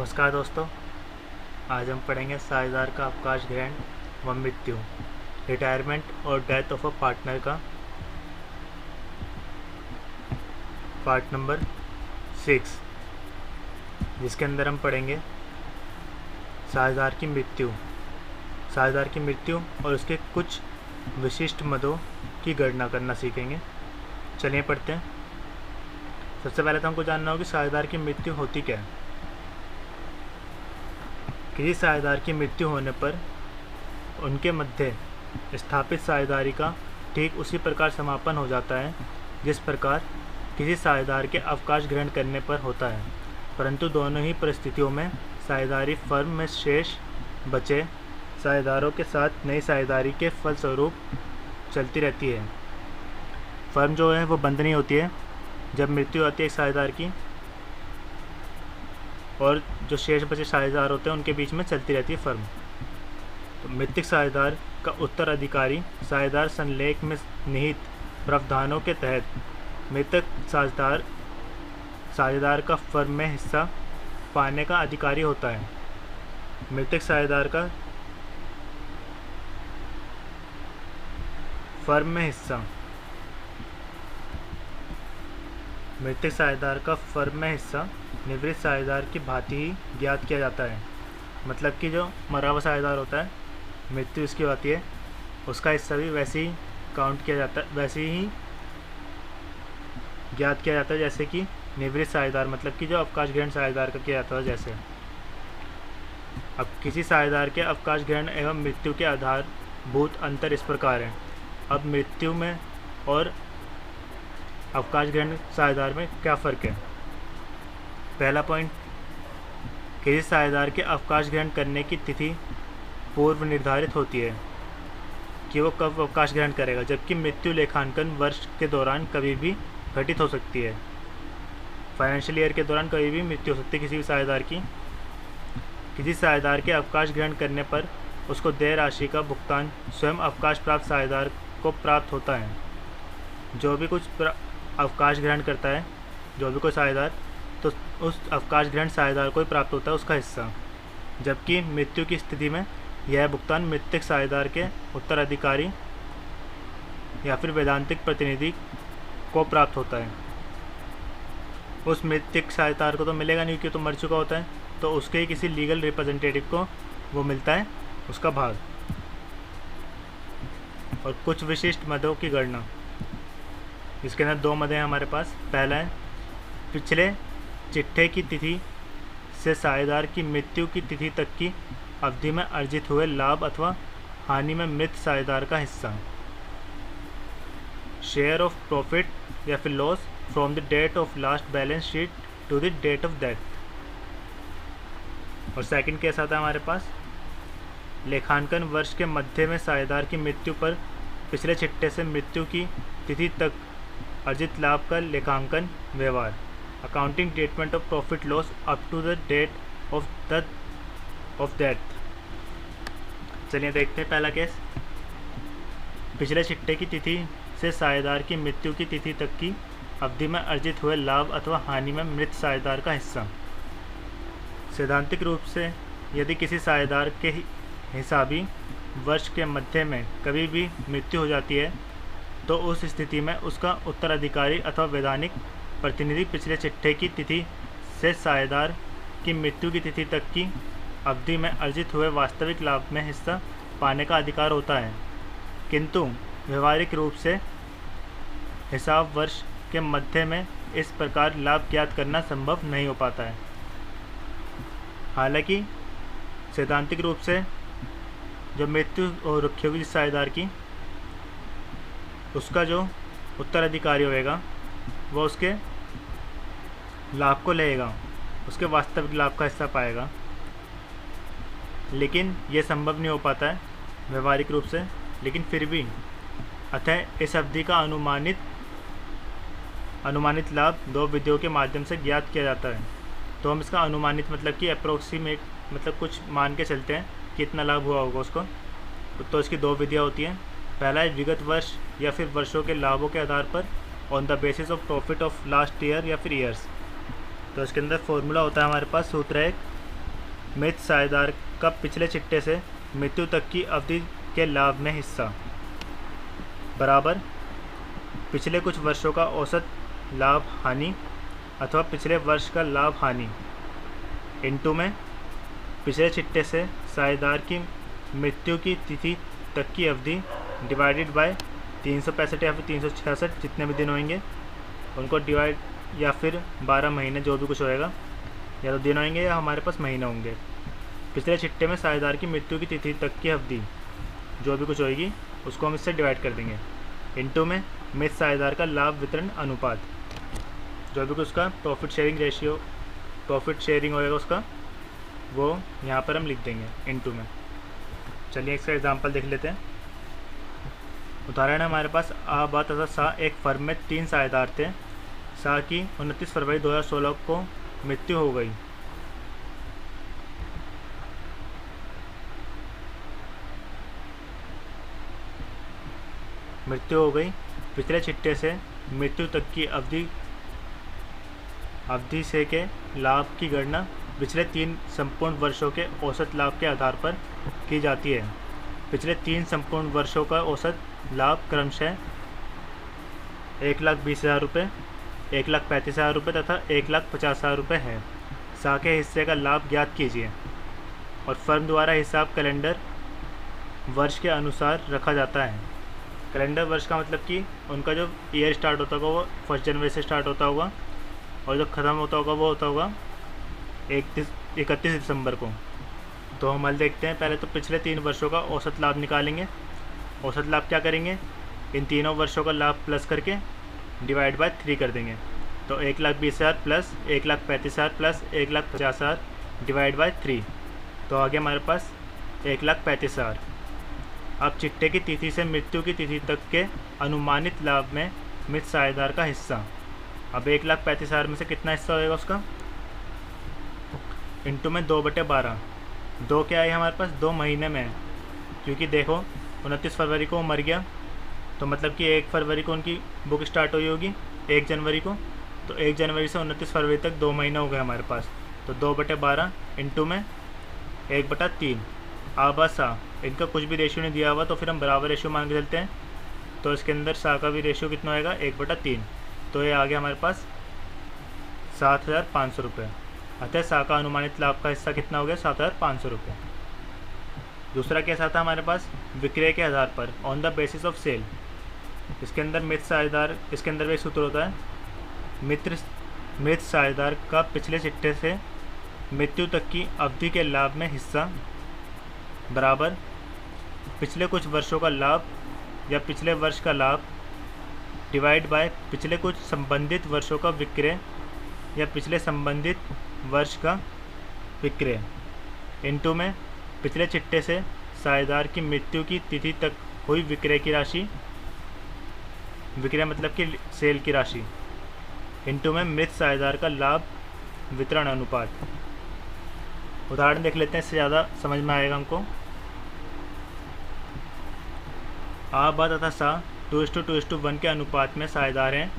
नमस्कार दोस्तों, आज हम पढ़ेंगे साझेदार का अवकाश ग्रहण व मृत्यु, रिटायरमेंट और डेथ ऑफ अ पार्टनर का पार्ट नंबर 6, जिसके अंदर हम पढ़ेंगे साझेदार की मृत्यु और उसके कुछ विशिष्ट मदों की गणना करना सीखेंगे। चलिए पढ़ते हैं। सबसे पहले तो हमको जानना होगा कि साझेदार की मृत्यु होती क्या है। किसी साझेदार की मृत्यु होने पर उनके मध्य स्थापित साझेदारी का ठीक उसी प्रकार समापन हो जाता है जिस प्रकार किसी साझेदार के अवकाश ग्रहण करने पर होता है, परंतु दोनों ही परिस्थितियों में साझेदारी फर्म में शेष बचे साझेदारों के साथ नई साझेदारी के फलस्वरूप चलती रहती है। फर्म जो है वो बंद नहीं होती है जब मृत्यु होती है एक साझेदार की, और जो शेष बचे साझेदार होते हैं उनके बीच में चलती रहती है फर्म। तो मृतक साझेदार का उत्तराधिकारी साझेदार संलेख में निहित प्रावधानों के तहत मृतक साझेदार का फर्म में हिस्सा पाने का अधिकारी होता है। मृतक साझेदार का फर्म में हिस्सा निवृत्त साझेदार की भांति ही ज्ञात किया जाता है। मतलब कि जो मरा हुआ साझेदार होता है, मृत्यु इसकी होती है, उसका हिस्सा भी वैसे ही काउंट किया जाता है, वैसे ही ज्ञात किया जाता है जैसे कि निवृत्त साझेदार, मतलब कि जो अवकाश ग्रहण साझेदार का किया जाता है जैसे। अब किसी साझेदार के अवकाश ग्रहण एवं मृत्यु के आधारभूत अंतर इस प्रकार है। अब मृत्यु में और अवकाश ग्रहण साझेदार में क्या फ़र्क है। पहला पॉइंट, किसी साझेदार के अवकाश ग्रहण करने की तिथि पूर्व निर्धारित होती है कि वो कब अवकाश ग्रहण करेगा, जबकि मृत्यु लेखांकन वर्ष के दौरान कभी भी घटित हो सकती है। फाइनेंशियल ईयर के दौरान कभी भी मृत्यु हो सकती है किसी भी साझेदार की। किसी साझेदार के अवकाश ग्रहण करने पर उसको देय राशि का भुगतान स्वयं अवकाश प्राप्त साझेदार को प्राप्त होता है। जो भी कुछ अवकाश ग्रहण करता है, जो भी कोई साझेदार, तो उस अवकाश ग्रहण साझेदार को ही प्राप्त होता है उसका हिस्सा, जबकि मृत्यु की स्थिति में यह भुगतान मृतक साझेदार के उत्तराधिकारी या फिर वैधानिक प्रतिनिधि को प्राप्त होता है। उस मृतक साझेदार को तो मिलेगा नहीं क्योंकि तो मर चुका होता है, तो उसके ही किसी लीगल रिप्रेजेंटेटिव को वो मिलता है उसका भाग। और कुछ विशिष्ट मदों की गणना, इसके अंदर 2 मद हैं हमारे पास। पहला है पिछले चिट्ठे की तिथि से साझेदार की मृत्यु की तिथि तक की अवधि में अर्जित हुए लाभ अथवा हानि में मृत साझेदार का हिस्सा, शेयर ऑफ प्रॉफिट या फिर loss from the date of last balance sheet to the date of death. और सेकंड केस आता है हमारे पास, लेखांकन वर्ष के मध्य में साझेदार की मृत्यु पर पिछले चिट्ठे से मृत्यु की तिथि तक अर्जित लाभ का लेखांकन व्यवहार, accounting statement of profit loss up to the date of death. चलिए देखते हैं पहला केस। पिछले चिट्ठे की तिथि से साझेदार की मृत्यु की तिथि तक की अवधि में अर्जित हुए लाभ अथवा हानि में मृत साझेदार का हिस्सा। सैद्धांतिक रूप से यदि किसी साझेदार के हिसाबी वर्ष के मध्य में कभी भी मृत्यु हो जाती है, तो उस स्थिति में उसका उत्तराधिकारी अथवा वैधानिक प्रतिनिधि पिछले चिट्ठे की तिथि से साझेदार की मृत्यु की तिथि तक की अवधि में अर्जित हुए वास्तविक लाभ में हिस्सा पाने का अधिकार होता है। किंतु व्यवहारिक रूप से हिसाब वर्ष के मध्य में इस प्रकार लाभ ज्ञात करना संभव नहीं हो पाता है। हालांकि सैद्धांतिक रूप से जो मृत्यु हो रखी होगी जिस साझेदार की, उसका जो उत्तराधिकारी होएगा वो उसके लाभ को लेगा, उसके वास्तविक लाभ का हिस्सा पाएगा। लेकिन ये संभव नहीं हो पाता है व्यवहारिक रूप से। लेकिन फिर भी अतः इस अवधि का अनुमानित लाभ 2 विधियों के माध्यम से ज्ञात किया जाता है। तो हम इसका अनुमानित मतलब कि अप्रोक्सीमेट, मतलब कुछ मान के चलते हैं कि इतना लाभ हुआ होगा उसको। तो इसकी 2 विधियाँ होती हैं। पहला है विगत वर्ष या फिर वर्षों के लाभों के आधार पर on the basis of profit of last year या फिर ईयर्स। तो इसके अंदर फॉर्मूला होता है हमारे पास, सूत्र है मृत साझेदार का पिछले चिट्टे से मृत्यु तक की अवधि के लाभ में हिस्सा बराबर पिछले कुछ वर्षों का औसत लाभ हानि अथवा पिछले वर्ष का लाभ हानि इनटू में पिछले चिट्टे से साझेदार की मृत्यु की तिथि तक की अवधि डिवाइडेड बाय 365 या फिर 366 जितने भी दिन होंगे उनको डिवाइड, या फिर 12 महीने जो भी कुछ होएगा, या तो दिन होंगे या हमारे पास महीने होंगे। पिछले चिट्टे में साझेदार की मृत्यु की तिथि तक की अवधि जो भी कुछ होएगी उसको हम इससे डिवाइड कर देंगे इनटू में मृत साझेदार का लाभ वितरण अनुपात, जो भी कुछ उसका प्रॉफिट शेयरिंग होएगा उसका, वो यहाँ पर हम लिख देंगे इनटू में। चलिए इसका एग्जांपल देख लेते हैं। उदाहरण है हमारे पास आ, बा तथा सा एक फर्म में 3 साझेदार थे। सा की 29 फरवरी 2016 को मृत्यु हो गई। पिछले चिट्टे से मृत्यु तक की अवधि से के लाभ की गणना पिछले 3 संपूर्ण वर्षों के औसत लाभ के आधार पर की जाती है। पिछले 3 संपूर्ण वर्षों का औसत लाभ क्रमशः 1,20,000 रुपये, 1,35,000 रुपये तथा 1,50,000 रुपये है। सा के हिस्से का लाभ ज्ञात कीजिए और फर्म द्वारा हिसाब कैलेंडर वर्ष के अनुसार रखा जाता है। कैलेंडर वर्ष का मतलब कि उनका जो ईयर स्टार्ट होता होगा वो 1 जनवरी से स्टार्ट होता होगा और जो ख़त्म होता होगा वो होता होगा 31 दिसंबर को। तो हम हल देखते हैं। पहले तो पिछले 3 वर्षों का औसत लाभ निकालेंगे। औसत लाभ क्या करेंगे, इन तीनों वर्षों का लाभ प्लस करके डिवाइड बाय 3 कर देंगे। तो 1,20,000 प्लस 1,35,000 प्लस 1,50,000 डिवाइड बाय 3, तो आगे हमारे पास 1,35,000। अब चिट्टे की तिथि से मृत्यु की तिथि तक के अनुमानित लाभ में मृत साझेदार का हिस्सा। अब 1,35,000 में से कितना हिस्सा होएगा उसका, इंटू में 2/12। 2 क्या है हमारे पास, 2 महीने में है, क्योंकि देखो 29 फरवरी को वो मर गया, तो मतलब कि 1 फरवरी को उनकी बुक स्टार्ट हुई होगी 1 जनवरी को, तो 1 जनवरी से 29 फरवरी तक 2 महीने हो गए हमारे पास। तो 2/12 इंटू में 1/3। आबा सा, इनका कुछ भी रेशियो नहीं दिया हुआ, तो फिर हम बराबर रेशियो मान के चलते हैं। तो इसके अंदर सा का भी रेशियो कितना होएगा, 1/3। तो ये आ गया हमारे पास 7,500 रुपये। अतः सा का अनुमानित लाभ का हिस्सा कितना हो गया, 7,500 रुपये। दूसरा कैसा था हमारे पास, विक्रय के आधार पर, on the basis of sale. इसके अंदर मृत साझेदार, इसके अंदर भी एक सूत्र होता है, मृत साझेदार का पिछले चिट्टे से मृत्यु तक की अवधि के लाभ में हिस्सा बराबर पिछले कुछ वर्षों का लाभ या पिछले वर्ष का लाभ डिवाइड बाय पिछले कुछ संबंधित वर्षों का विक्रय या पिछले संबंधित वर्ष का विक्रय इनटू में पिछले चिट्टे से साझेदार की मृत्यु की तिथि तक हुई विक्रय की राशि, विक्रय मतलब कि सेल की राशि, इनटू में मृत साझेदार का लाभ वितरण अनुपात। उदाहरण देख लेते हैं, इससे ज़्यादा समझ में आएगा हमको। आ, बा तथा सा 2:2:1 के अनुपात में साझेदार हैं।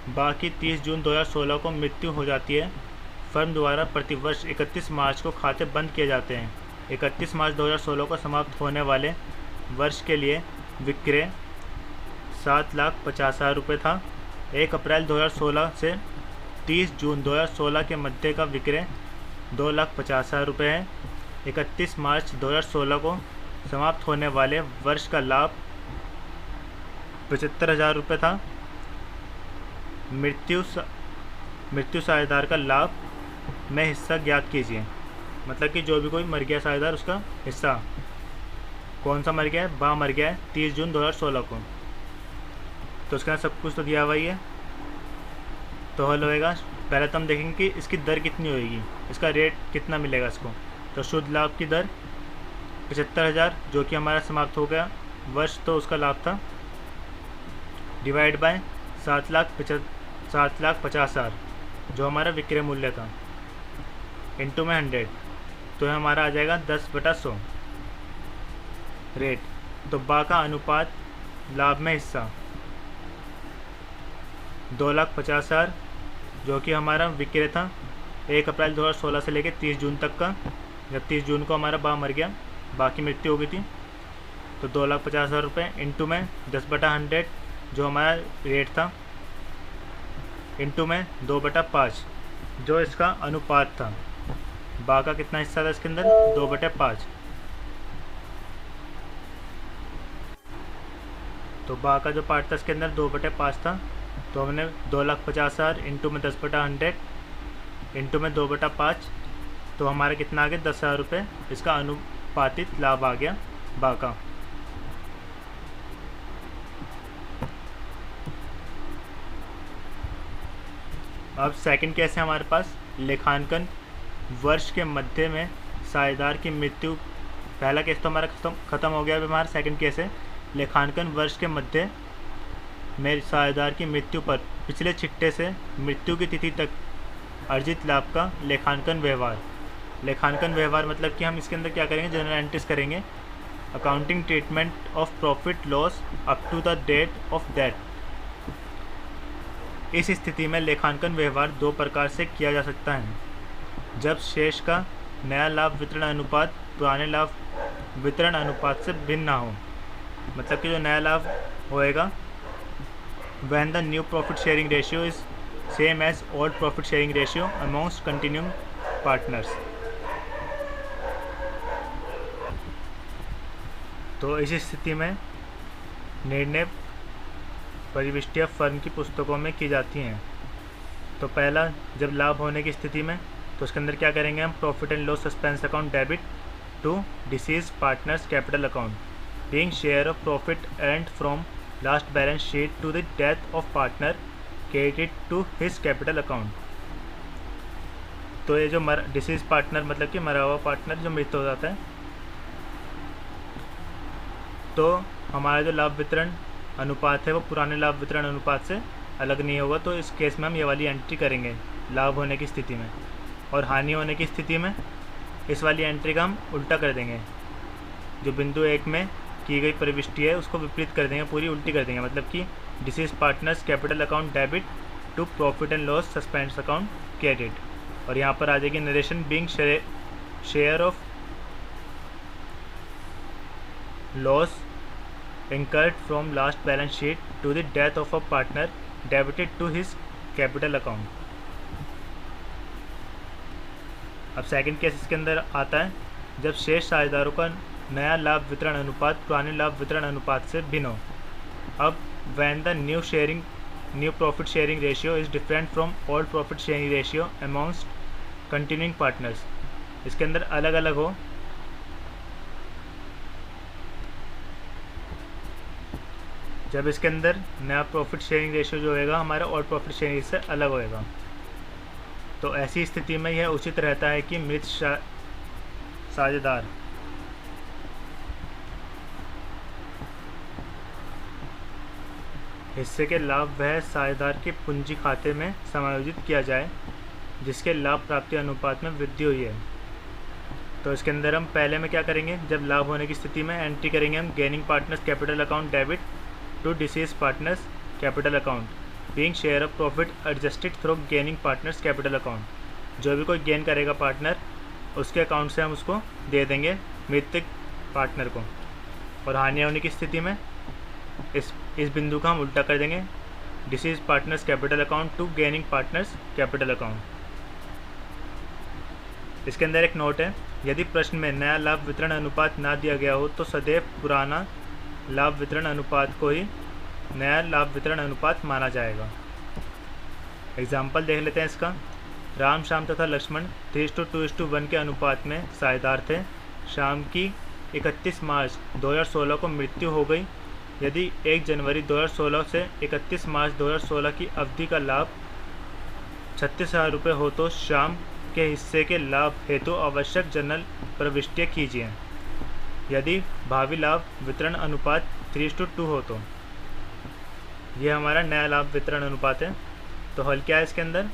बा की 30 जून 2016 को मृत्यु हो जाती है। फर्म द्वारा प्रतिवर्ष 31 मार्च को खाते बंद किए जाते हैं। 31 मार्च 2016 को समाप्त होने वाले वर्ष के लिए विक्रय 7,50,000 रुपये था। 1 अप्रैल 2016 से 30 जून 2016 के मध्य का विक्रय 2,50,000 रुपये है। 31 मार्च 2016 को समाप्त होने वाले वर्ष का लाभ 75,000 रुपये था। मृत्यु साझेदार का लाभ में हिस्सा ज्ञात कीजिए। मतलब कि जो भी कोई मर गया साझेदार, उसका हिस्सा कौन सा मर गया है, बा मर गया है 30 जून 2016 को, तो उसका सब कुछ तो दिया हुआ ही है। तो हल होएगा, पहले तो हम देखेंगे कि इसकी दर कितनी होएगी, इसका रेट कितना मिलेगा इसको। तो शुद्ध लाभ की दर 75,000 जो कि हमारा समाप्त हो गया वर्ष, तो उसका लाभ था, डिवाइड बाय 7,50,000 जो हमारा विक्रय मूल्य था, इंटू में 100, तो हमारा आ जाएगा 10/100 रेट। तो बा का अनुपात लाभ में हिस्सा 2,50,000 जो कि हमारा विक्रय था 1 अप्रैल 2016 से लेकर 30 जून तक का, जब 30 जून को हमारा बा मर गया, बा की मृत्यु हो गई थी, तो 2,50,000 रुपये इंटू में 10/100 जो हमारा रेट था, इंटू में 2/5 जो इसका अनुपात था। बा का कितना हिस्सा था इसके अंदर? 2/5। तो बा का जो पार्ट था इसके अंदर 2/5 था, तो हमने 2,50,000 इंटू में 10/100 इंटू में 2/5, तो हमारा कितना आ गया? 10,000 रुपये इसका अनुपातित लाभ आ गया बा का। अब सेकंड केस है हमारे पास, लेखांकन वर्ष के मध्य में साझेदार की मृत्यु। पहला केस तो हमारा खत्म हो गया। अभी हमारा सेकंड केस है, लेखांकन वर्ष के मध्य में साझेदार की मृत्यु पर पिछले छिट्टे से मृत्यु की तिथि तक अर्जित लाभ का लेखांकन व्यवहार। लेखांकन व्यवहार मतलब कि हम इसके अंदर क्या करेंगे? जनरल एंट्रीज करेंगे। Accounting treatment of profit loss up to the date of death. इस स्थिति में लेखांकन व्यवहार दो प्रकार से किया जा सकता है। जब शेष का नया लाभ वितरण अनुपात पुराने लाभ वितरण अनुपात से भिन्न ना हो, मतलब कि जो नया लाभ होएगा, when the new profit sharing ratio is same as old profit sharing ratio amongst continuing partners। तो इस स्थिति में निर्णय परिविष्टियाँ फर्म की पुस्तकों में की जाती हैं। तो पहला, जब लाभ होने की स्थिति में, तो उसके अंदर क्या करेंगे हम? Profit and loss suspense account debit to deceased partners capital account being share of profit earned from last balance sheet to the death of partner credit to his capital account. तो ये जो डिसीज पार्टनर मतलब कि मरा हुआ partner जो मृत हो जाता है, तो हमारा जो लाभ वितरण अनुपात है वो पुराने लाभ वितरण अनुपात से अलग नहीं होगा। तो इस केस में हम ये वाली एंट्री करेंगे लाभ होने की स्थिति में, और हानि होने की स्थिति में इस वाली एंट्री का हम उल्टा कर देंगे। जो बिंदु 1 में की गई प्रविष्टि है उसको विपरीत कर देंगे, पूरी उल्टी कर देंगे। मतलब कि deceased partners capital account debit to profit and loss suspense account credit, और यहाँ पर आ जाएगी narration being share of loss incurred from last balance sheet to the death of a partner debited to his capital account। अब second case इसके अंदर आता है, जब शेष साझेदारों का नया लाभ वितरण अनुपात पुराने लाभ वितरण अनुपात से भिन्न हो। अब when the new profit sharing ratio is different from old profit sharing ratio amongst continuing partners, इसके अंदर अलग अलग हो। जब इसके अंदर नया प्रॉफिट शेयरिंग रेशियो जो होएगा हमारा और प्रॉफिट शेयरिंग से अलग होएगा, तो ऐसी स्थिति में यह उचित रहता है कि मृत साझेदार हिस्से के लाभ वह साझेदार के पूंजी खाते में समायोजित किया जाए जिसके लाभ प्राप्ति अनुपात में वृद्धि हुई है। तो इसके अंदर हम पहले में क्या करेंगे? जब लाभ होने की स्थिति में एंट्री करेंगे हम gaining partners capital account debit to deceased partners capital account being share of profit adjusted through gaining partners capital account. जो भी कोई गेन करेगा पार्टनर, उसके अकाउंट से हम उसको दे देंगे मृतक पार्टनर को। और हानि होने की स्थिति में इस बिंदु का हम उल्टा कर देंगे, deceased partners capital account to gaining partners capital account. इसके अंदर एक नोट है, यदि प्रश्न में नया लाभ वितरण अनुपात ना दिया गया हो तो सदैव पुराना लाभ वितरण अनुपात को ही नया लाभ वितरण अनुपात माना जाएगा। एग्जाम्पल देख लेते हैं इसका। राम, श्याम तथा लक्ष्मण 3:2:1 के अनुपात में साझेदार थे। श्याम की 31 मार्च 2016 को मृत्यु हो गई। यदि 1 जनवरी 2016 से 31 मार्च 2016 की अवधि का लाभ 36,000 रुपये हो तो श्याम के हिस्से के लाभ हेतु आवश्यक जनरल प्रविष्टियाँ कीजिए। यदि भावी लाभ वितरण अनुपात 3:2 हो तो यह हमारा नया लाभ वितरण अनुपात है। तो हल क्या है इसके अंदर?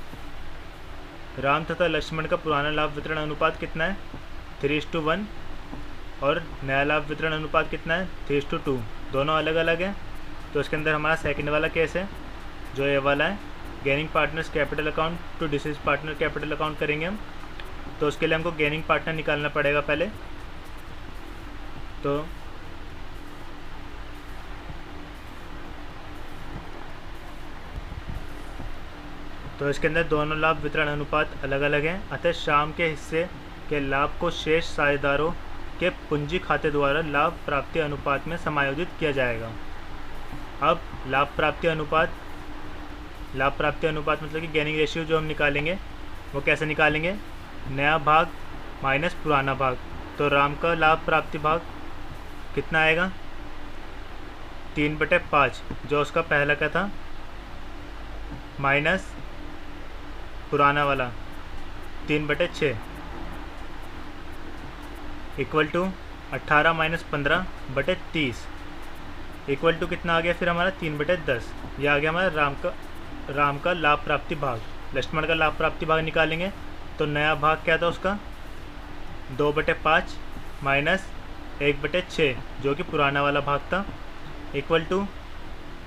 राम तथा लक्ष्मण का पुराना लाभ वितरण अनुपात कितना है? 3:1, और नया लाभ वितरण अनुपात कितना है? 3:2। दोनों अलग अलग हैं। तो इसके अंदर हमारा सेकंड वाला केस है जो ये वाला है, gaining partners capital account to deceased partner capital account करेंगे हम। तो उसके लिए हमको गेनिंग पार्टनर निकालना पड़ेगा पहले। तो इसके अंदर दोनों लाभ वितरण अनुपात अलग अलग हैं, अतः शाम के हिस्से के लाभ को शेष साझेदारों के पूंजी खाते द्वारा लाभ प्राप्ति अनुपात में समायोजित किया जाएगा। अब लाभ प्राप्ति अनुपात मतलब कि गेनिंग रेशियो जो हम निकालेंगे वो कैसे निकालेंगे, नया भाग माइनस पुराना भाग। तो राम का लाभ प्राप्ति भाग कितना आएगा, 3/5 जो उसका पहला का था, माइनस पुराना वाला 3/6 equal to 18 minus 15/30 equal to कितना आ गया फिर हमारा 3/10। यह आ गया हमारा राम का लाभ प्राप्ति भाग। लक्ष्मण का लाभ प्राप्ति भाग निकालेंगे तो नया भाग क्या था उसका, 2/5 माइनस 1/6 जो कि पुराना वाला भाग था, equal to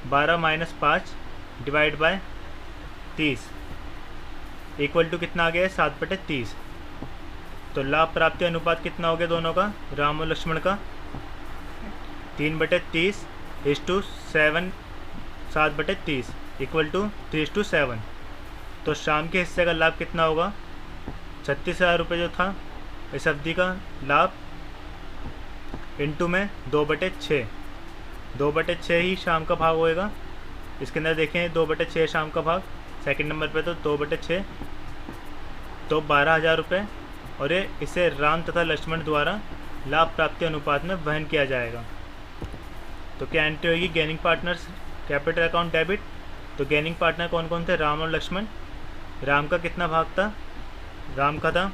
12 minus 5 divide by 30 equal to कितना आ गया है, 7/30। तो लाभ प्राप्ति अनुपात कितना हो गया दोनों का, राम और लक्ष्मण का, 3/30:7 7/30 इक्वल टू 3:7। तो शाम के हिस्से का लाभ कितना होगा, 36,000 रुपये जो था इस अवधि का लाभ, इंटू में 2/6 2/6 ही शाम का भाग होएगा। इसके अंदर देखें 2/6 शाम का भाग, सेकंड नंबर पे तो 2/6 तो 12,000 रुपये, और ये इसे राम तथा लक्ष्मण द्वारा लाभ प्राप्ति अनुपात में वहन किया जाएगा। तो क्या एंट्री होगी, gaining partners capital account debit. तो गेनिंग पार्टनर कौन कौन थे, राम और लक्ष्मण। राम का कितना भाग था, राम का था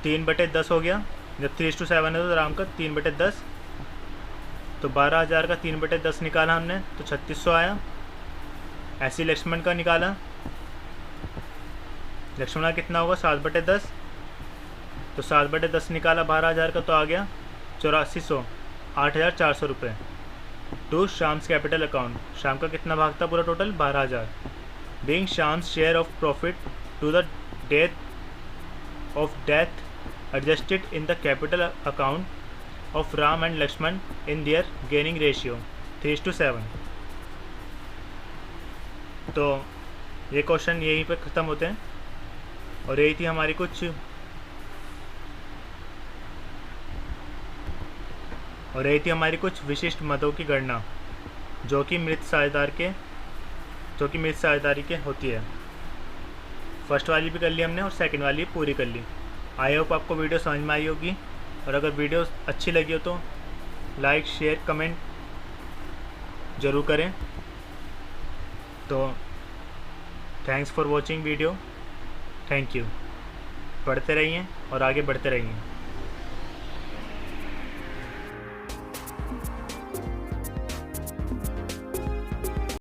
3/10 हो गया, जब 3:7 है तो राम का 3/10। तो 12,000 का 3/10 निकाला हमने तो 3600 आया। ऐसे लक्ष्मण का निकाला, लक्ष्मण का कितना होगा 7/10, तो 7/10 निकाला 12,000 का तो आ गया 8400 8,400 रुपये टू शाम्स कैपिटल अकाउंट। शाम का कितना भाग था पूरा टोटल, 12,000। बीइंग शाम्स share of profit to the death adjusted in the capital account of Ram and Lakshman in their gaining ratio 3:7। तो ये क्वेश्चन यहीं पे ख़त्म होते हैं, और यही थी हमारी कुछ विशिष्ट मदों की गणना जो कि मृत साझेदारी के होती है। फर्स्ट वाली भी कर ली हमने और सेकंड वाली पूरी कर ली। आई होप आपको वीडियो समझ में आई होगी, और अगर वीडियो अच्छी लगी हो तो लाइक शेयर कमेंट ज़रूर करें। तो thanks for watching video, thank you. पढ़ते रहिए और आगे बढ़ते रहिए।